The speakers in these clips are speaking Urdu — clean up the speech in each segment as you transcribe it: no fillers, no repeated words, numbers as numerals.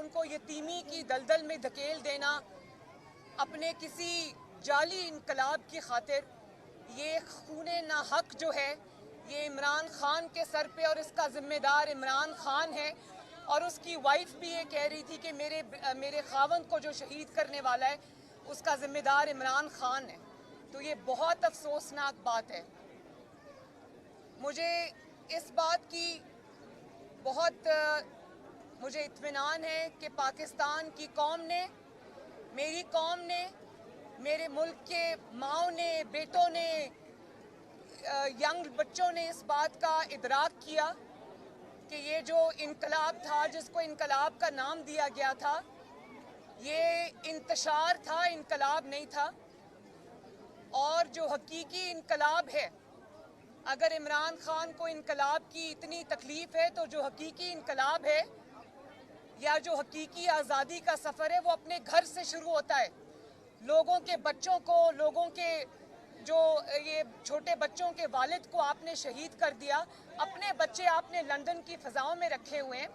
ان کو یتیمی کی دلدل میں دھکیل دینا اپنے کسی جعلی انقلاب کی خاطر، یہ خون ناحق جو ہے یہ عمران خان کے سر پہ، اور اس کا ذمہ دار عمران خان ہے، اور اس کی وائف بھی یہ کہہ رہی تھی کہ میرے خاوند کو جو شہید کرنے والا ہے اس کا ذمہ دار عمران خان ہے۔ تو یہ بہت افسوسناک بات ہے۔ مجھے اس بات کی بہت مجھے اطمینان ہے کہ پاکستان کی قوم نے، میری قوم نے، میرے ملک کے ماؤں نے، بیٹوں نے، ینگ بچوں نے اس بات کا ادراک کیا کہ یہ جو انقلاب تھا، جس کو انقلاب کا نام دیا گیا تھا، یہ انتشار تھا، انقلاب نہیں تھا۔ اور جو حقیقی انقلاب ہے، اگر عمران خان کو انقلاب کی اتنی تکلیف ہے تو جو حقیقی انقلاب ہے یا جو حقیقی آزادی کا سفر ہے وہ اپنے گھر سے شروع ہوتا ہے۔ لوگوں کے بچوں کو، لوگوں کے جو یہ چھوٹے بچوں کے والد کو آپ نے شہید کر دیا، اپنے بچے آپ نے لندن کی فضاؤں میں رکھے ہوئے ہیں۔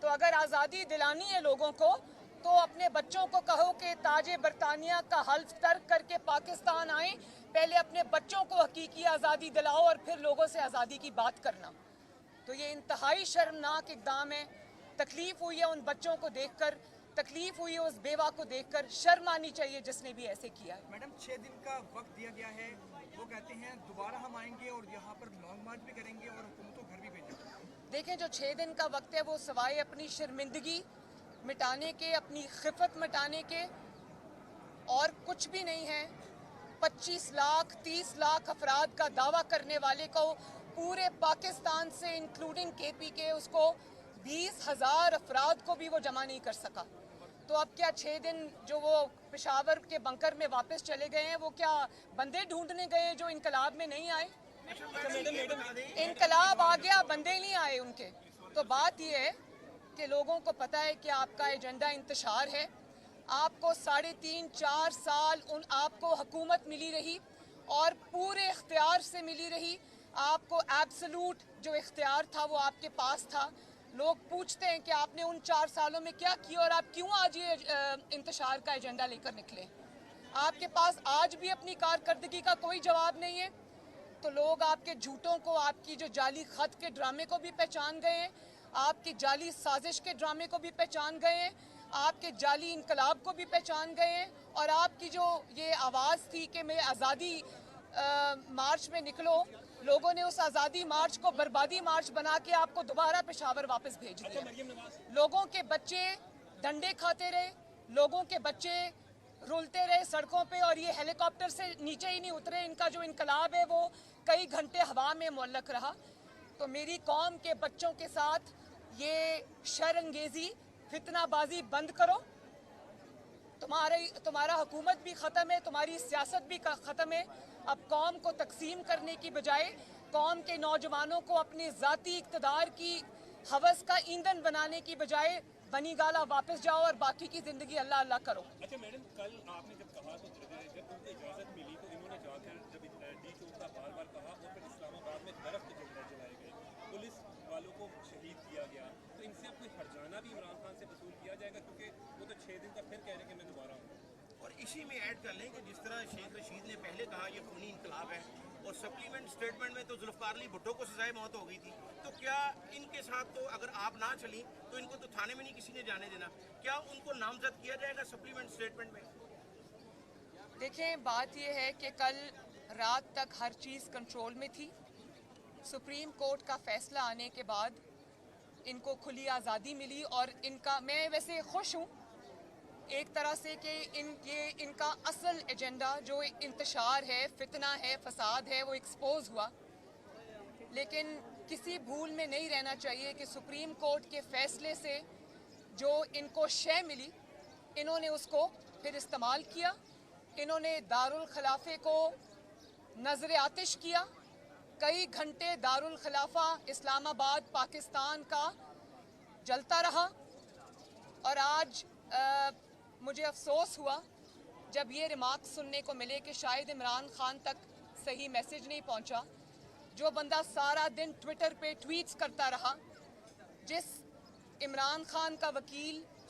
تو اگر آزادی دلانی ہے لوگوں کو تو اپنے بچوں کو کہو کہ تاج برطانیہ کا حلف ترک کر کے پاکستان آئیں، پہلے اپنے بچوں کو حقیقی آزادی دلاؤ اور پھر لوگوں سے آزادی کی بات کرنا۔ تو یہ انتہائی شرمناک اقدام ہے۔ تکلیف ہوئی ہے ان بچوں کو دیکھ کر، تکلیف ہوئی ہے اس بیوہ کو دیکھ کر، شرم آنی چاہیے جس نے بھی ایسے کیا ہے۔ میڈم 6 دن کا وقت دیا گیا ہے، وہ کہتے ہیں دوبارہ ہم آئیں گے اور یہاں پر لانگ مارچ بھی کریں گے اور حکومت کو گھر بھی بھیجیں گے۔ دیکھیں جو 6 دن کا وقت ہے وہ سوائے اپنی شرمندگی مٹانے کے، اپنی خفت مٹانے کے اور کچھ بھی نہیں ہے۔ 25 لاکھ 30 لاکھ افراد کا دعویٰ کرنے والے کو پورے پاکستان سے انکلوڈنگ کے پی کے اس کو 20,000 افراد کو بھی وہ جمع نہیں کر سکا۔ تو اب کیا 6 دن جو وہ پشاور کے بنکر میں واپس چلے گئے ہیں وہ کیا بندے ڈھونڈنے گئے ہیں جو انقلاب میں نہیں آئے؟ انقلاب آ گیا، بندے نہیں آئے ان کے۔ تو بات یہ ہے کہ لوگوں کو پتہ ہے کہ آپ کا ایجنڈا انتشار ہے۔ آپ کو 3.5-4 سال آپ کو حکومت ملی رہی اور پورے اختیار سے ملی رہی۔ آپ کو ایبسلوٹ جو اختیار تھا وہ آپ کے پاس تھا۔ لوگ پوچھتے ہیں کہ آپ نے ان 4 سالوں میں کیا کیا اور آپ کیوں آج یہ انتشار کا ایجنڈا لے کر نکلے؟ آپ کے پاس آج بھی اپنی کارکردگی کا کوئی جواب نہیں ہے۔ تو لوگ آپ کے جھوٹوں کو، آپ کی جو جعلی خط کے ڈرامے کو بھی پہچان گئے ہیں، آپ کی جعلی سازش کے ڈرامے کو بھی پہچان گئے ہیں، آپ کے جعلی انقلاب کو بھی پہچان گئے ہیں، اور آپ کی جو یہ آواز تھی کہ میں آزادی مارچ میں نکلو، لوگوں نے اس آزادی مارچ کو بربادی مارچ بنا کے آپ کو دوبارہ پشاور واپس بھیج دیا۔ لوگوں کے بچے ڈنڈے کھاتے رہے، لوگوں کے بچے رولتے رہے سڑکوں پہ، اور یہ ہیلی کاپٹر سے نیچے ہی نہیں اترے۔ ان کا جو انقلاب ہے وہ کئی گھنٹے ہوا میں معلق رہا۔ تو میری قوم کے بچوں کے ساتھ یہ شر انگیزی، فتنہ بازی بند کرو۔ تمہارا حکومت بھی ختم ہے، تمہاری سیاست بھی ختم ہے۔ اب قوم کو تقسیم کرنے کی بجائے قوم کے نوجوانوں کو اپنی ذاتی اقتدار کی ہوس کا ایندھن بنانے کی بجائے بنی گالا واپس جاؤ اور باقی کی زندگی اللہ اللہ کرو۔ اچھا میڈم، کل آپ نے جب کہا تو جب ان کو اجازت ملی تو انہوں نے جا کر جب ڈی چوک کا بار بار کہا اور پھر اسلام آباد میں درخت جلائے گئے، پولیس والوں کو شہید کیا گیا، تو ان سے اب کوئی ہرجانہ بھی عمران خان سے وصول کیا جائے گا؟ کیونکہ وہ تو 6 دن کا پھر کہہ رہے ہیں کہ میں دوبارہ آؤں گا۔ اور اسی میں ایڈ کر لیں کہ جس طرح شیخ رشید نے پہلے کہا یہ خونی انقلاب ہے، اور سپلیمنٹ سٹیٹمنٹ میں تو ذوالفقار علی بھٹو کو سزائے موت ہو گئی تھی، تو کیا ان کے ساتھ تو اگر آپ نہ چلیں تو ان کو تو تھانے میں نہیں کسی نے جانے دینا، کیا ان کو نامزد کیا جائے گا سپلیمنٹ سٹیٹمنٹ میں؟ دیکھیں بات یہ ہے کہ کل رات تک ہر چیز کنٹرول میں تھی۔ سپریم کورٹ کا فیصلہ آنے کے بعد ان کو کھلی آزادی ملی، اور میں ویسے خوش ہوں ایک طرح سے کہ ان کا اصل ایجنڈا جو انتشار ہے، فتنہ ہے، فساد ہے، وہ ایکسپوز ہوا۔ لیکن کسی بھول میں نہیں رہنا چاہیے کہ سپریم کورٹ کے فیصلے سے جو ان کو شے ملی، انہوں نے اس کو پھر استعمال کیا۔ انہوں نے دارالخلافے کو نظر آتش کیا۔ کئی گھنٹے دارالخلافہ اسلام آباد پاکستان کا جلتا رہا، اور آج مجھے افسوس ہوا جب یہ ریمارک سننے کو ملے کہ شاید عمران خان تک صحیح میسج نہیں پہنچا۔ جو بندہ سارا دن ٹویٹر پہ ٹویٹس کرتا رہا، جس عمران خان کا وکیل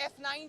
F9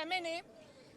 MNA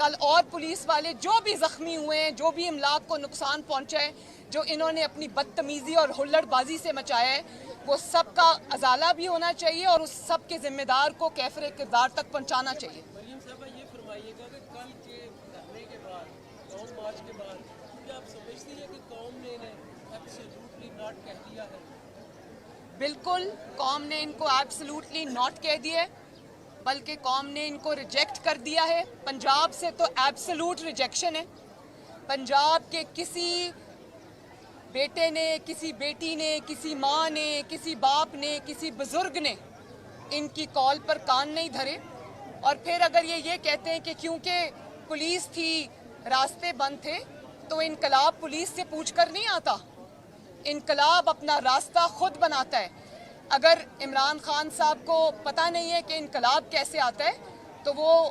کل اور پولیس والے جو بھی زخمی ہوئے ہیں, جو بھی املاک کو نقصان پہنچا ہے, جو انہوں نے اپنی بدتمیزی اور ہلڑ بازی سے مچایا ہے, وہ سب کا ازالہ بھی ہونا چاہیے اور اس سب کے ذمہ دار کو کیفر کردار تک پہنچانا چاہیے. مریم صاحبہ یہ فرمائیے گا کہ کل کے دھرنے کے بعد, قوم مارچ کے بعد, کیا آپ سمجھتی ہیں کہ قوم نے انہیں ایبسلیوٹلی ناٹ کہہ دیا ہے؟ بالکل قوم نے ان کو ایبسلیوٹلی ناٹ کہہ دیا ہے, بلکہ قوم نے ان کو ریجیکٹ کر دیا ہے. پنجاب سے تو ایبسلیوٹ ریجیکشن ہے. پنجاب کے کسی بیٹے نے, کسی بیٹی نے, کسی ماں نے, کسی باپ نے, کسی بزرگ نے ان کی کال پر کان نہیں دھرے. اور پھر اگر یہ کہتے ہیں کہ کیونکہ پولیس تھی, راستے بند تھے, تو انقلاب پولیس سے پوچھ کر نہیں آتا. انقلاب اپنا راستہ خود بناتا ہے. اگر عمران خان صاحب کو پتہ نہیں ہے کہ انقلاب کیسے آتا ہے, تو وہ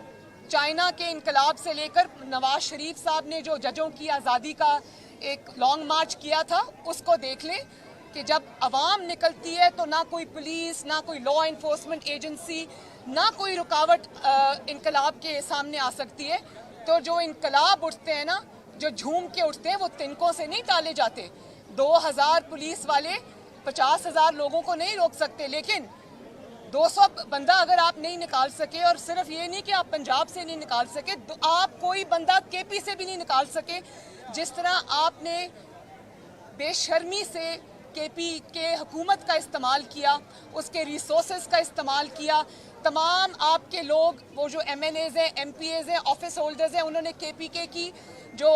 چائنا کے انقلاب سے لے کر نواز شریف صاحب نے جو ججوں کی آزادی کا ایک لانگ مارچ کیا تھا, اس کو دیکھ لیں کہ جب عوام نکلتی ہے تو نہ کوئی پولیس, نہ کوئی لا انفورسمنٹ ایجنسی, نہ کوئی رکاوٹ انقلاب کے سامنے آ سکتی ہے. تو جو انقلاب اٹھتے ہیں نا, جو جھوم کے اٹھتے ہیں, وہ تنکوں سے نہیں ٹالے جاتے. 2000 پولیس والے 50,000 لوگوں کو نہیں روک سکتے, لیکن 200 بندہ اگر آپ نہیں نکال سکے, اور صرف یہ نہیں کہ آپ پنجاب سے نہیں نکال سکے, آپ کوئی بندہ کے پی سے بھی نہیں نکال سکے. جس طرح آپ نے بے شرمی سے کے پی کے حکومت کا استعمال کیا, اس کے ریسورسز کا استعمال کیا, تمام آپ کے لوگ, وہ جو ایم این ایز ہیں, ایم پی ایز ہیں, آفس ہولڈرز ہیں, انہوں نے کے پی کے کی جو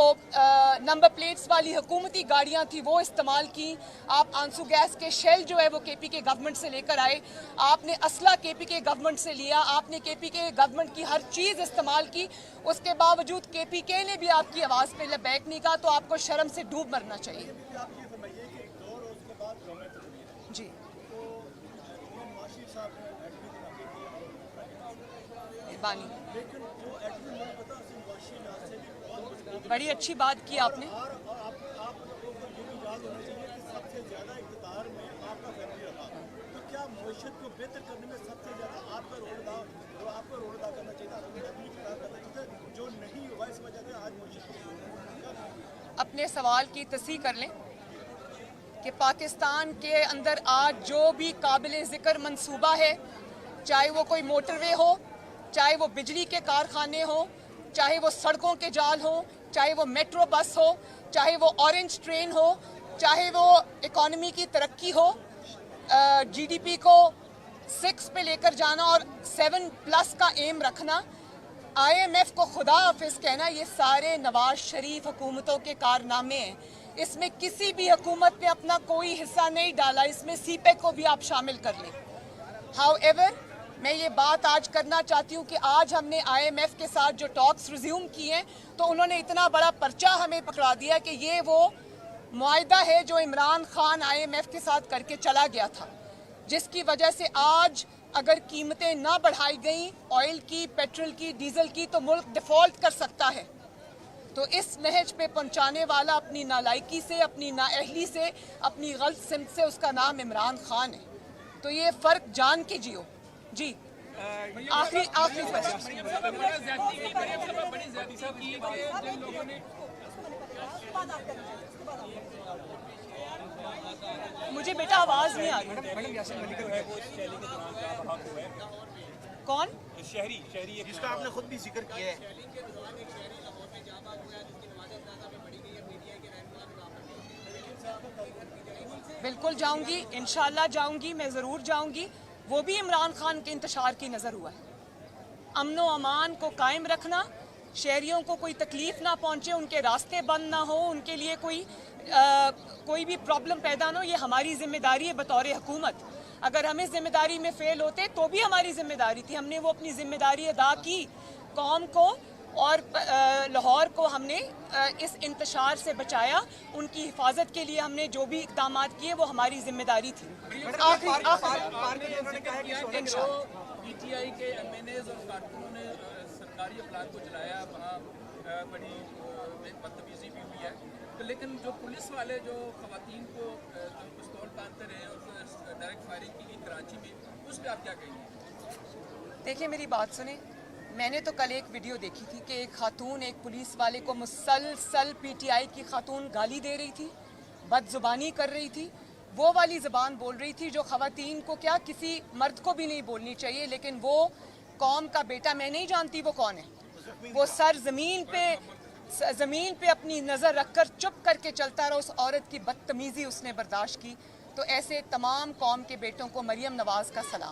نمبر پلیٹس والی حکومتی گاڑیاں تھیں وہ استعمال کی. آپ آنسو گیس کے شیل جو ہے وہ کے پی کے گورنمنٹ سے لے کر آئے. آپ نے اسلحہ کے پی کے گورنمنٹ سے لیا. آپ نے کے پی کے گورنمنٹ کی ہر چیز استعمال کی. اس کے باوجود کے پی کے نے بھی آپ کی آواز پہ لبیک نہیں کہا, تو آپ کو شرم سے ڈوب مرنا چاہیے. جی مہربانی, بڑی اچھی بات کی آپ نے. اپنے سوال کی تصحیح کر لیں کہ پاکستان کے اندر آج جو بھی قابل ذکر منصوبہ ہے, چاہے وہ کوئی موٹر وے ہو, چاہے وہ بجلی کے کارخانے ہوں, چاہے وہ سڑکوں کے جال ہوں, چاہے وہ میٹرو بس ہو, چاہے وہ اورنج ٹرین ہو, چاہے وہ اکانومی کی ترقی ہو, جی ڈی پی کو 6 پہ لے کر جانا اور 7+ کا ایم رکھنا, آئی ایم ایف کو خدا حافظ کہنا, یہ سارے نواز شریف حکومتوں کے کارنامے ہیں. اس میں کسی بھی حکومت نے اپنا کوئی حصہ نہیں ڈالا. اس میں سی پیک کو بھی آپ شامل کر لیں. ہاؤ ایور, میں یہ بات آج کرنا چاہتی ہوں کہ آج ہم نے آئی ایم ایف کے ساتھ جو ٹاکس ریزیوم کیے ہیں, تو انہوں نے اتنا بڑا پرچہ ہمیں پکڑا دیا کہ یہ وہ معاہدہ ہے جو Imran Khan I M F کے ساتھ کر کے چلا گیا تھا, جس کی وجہ سے آج اگر قیمتیں نہ بڑھائی گئیں, آئل کی, پیٹرول کی, ڈیزل کی, تو ملک ڈیفالٹ کر سکتا ہے. تو اس نہج پہ پہنچانے والا اپنی نالائکی سے, اپنی نااہلی سے, اپنی غلط سمت سے, اس کا نام عمران خان ہے. تو یہ فرق جان کے جیو. جی آخری مجھے بیٹا آواز نہیں آ رہی. کون شہری جس کا آپ نے خود بھی ذکر کیا ہے؟ بالکل جاؤں گی, انشاءاللہ جاؤں گی, میں ضرور جاؤں گی. وہ بھی عمران خان کے انتشار کی نظر ہوا ہے. امن و امان کو قائم رکھنا, شہریوں کو کوئی تکلیف نہ پہنچے, ان کے راستے بند نہ ہو, ان کے لیے کوئی بھی پرابلم پیدا نہ ہو, یہ ہماری ذمہ داری ہے بطور حکومت. اگر ہم اس ذمہ داری میں فیل ہوتے تو بھی ہماری ذمہ داری تھی. ہم نے وہ اپنی ذمہ داری ادا کی. قوم کو اور لاہور کو ہم نے اس انتشار سے بچایا. ان کی حفاظت کے لیے ہم نے جو بھی اقدامات کیے وہ ہماری ذمہ داری تھی. پی ٹی آئی کے ایم این ایز اور کارکنوں نے سرکاری افراد کو جلایا, وہاں بڑی بدتمیزی بھی ہوئی ہے. لیکن جو پولیس والے جو خواتین کو پستول باندھتے رہے اور ڈائریکٹ فائرنگ کی گئی کراچی میں, اس پہ آپ کیا کہیں گے؟ دیکھیں میری بات سنیں, میں نے تو کل ایک ویڈیو دیکھی تھی کہ ایک خاتون ایک پولیس والے کو مسلسل پی ٹی آئی کی خاتون گالی دے رہی تھی، بد زبانی کر رہی تھی، وہ والی زبان بول رہی تھی جو خواتین کو کیا کسی مرد کو بھی نہیں بولنی چاہیے، لیکن وہ قوم کا بیٹا، میں نہیں جانتی وہ کون ہے، وہ سر زمین پہ اپنی نظر رکھ کر چپ کر کے چلتا رہا، اس عورت کی بدتمیزی اس نے برداشت کی۔ تو ایسے تمام قوم کے بیٹوں کو مریم نواز کا سلام۔